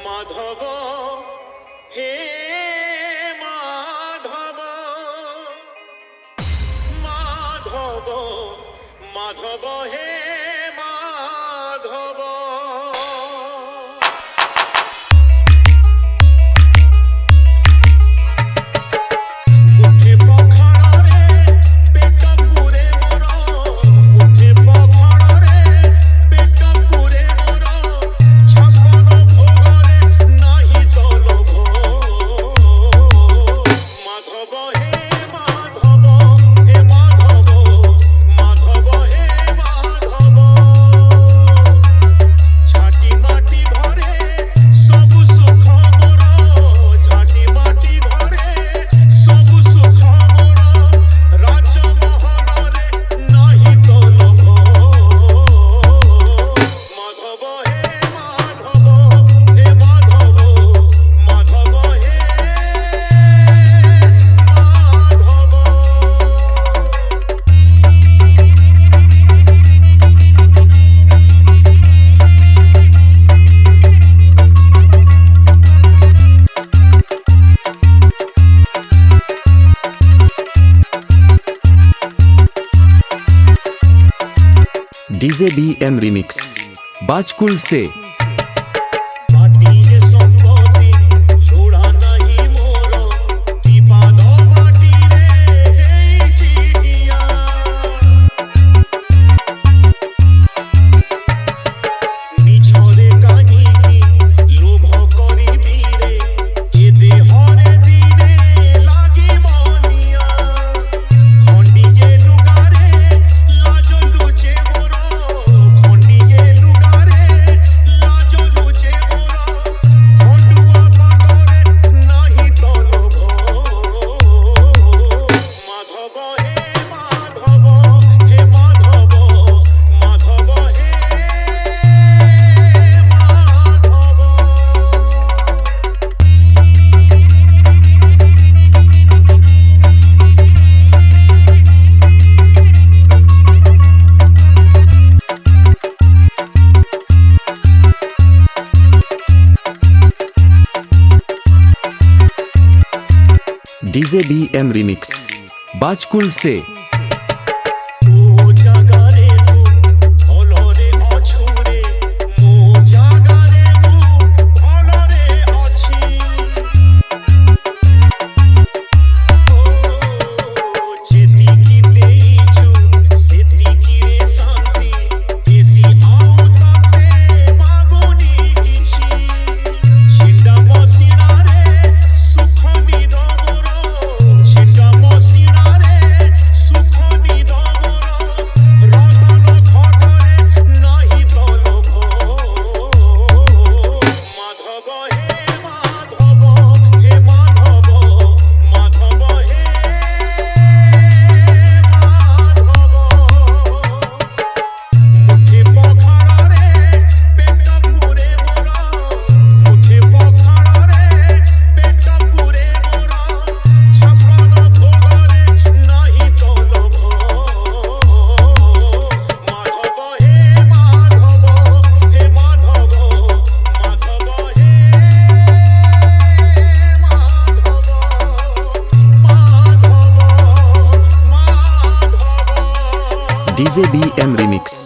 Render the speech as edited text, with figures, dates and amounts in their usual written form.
माधव हे माधव माधव माधव हे माधव मुठे पखाड़ रे पेट पूरे मोर मुठे पखाड़ रे पेट पूरे मोर छपन भोग रे नहीं तो लोभ माधव हे माधव हे माधव माधव हे माधव झाटी माटी भरे सब सुख मोर झाटी माटी भरे सब सुख मोर राजमहल रे नहीं तो लोभ माधव हे माधव हे माधव माधव हे डीजे बीएम रिमिक्स बाजकुल से माटी संपत्ति लोड़ा नहीं मोर दीपाद माटी रे चिड़िया मिछरे काहीकि लोभ करिबी रे ए देहरे दिने लागे मनिया खंडिए लुगारे लाज लुचे मोर खंडिए लुगारे लाज लुचे मोर खंडुआ पागरे नहीं तो लोभ माधव हे माधव हे माधव माधव हे डीजे बीएम रिमिक्स बाजकुल से ओ जागारे तू भलरे अछुरे मो जागारे मु भलरे अछि ओ जेती की देइछु सेती की रे शांति बेसी आउ ताते मागोनी किछि छिंडा मसिना रे सुख निद मोर छिंडा मसिना रे सुख निद मोर रतन खटरे नहीं तो लोभ माधव हे माधव हे माधव माधव हे माधव मुठे पखाड़ रे पेट पूरे मोर मुठे पखाड़ रे पेट पूरे मोर छपन भोग रे नहीं तो लोभ माधव हे माधव हे माधव माधव हे Madhav Madhav DJ BM remix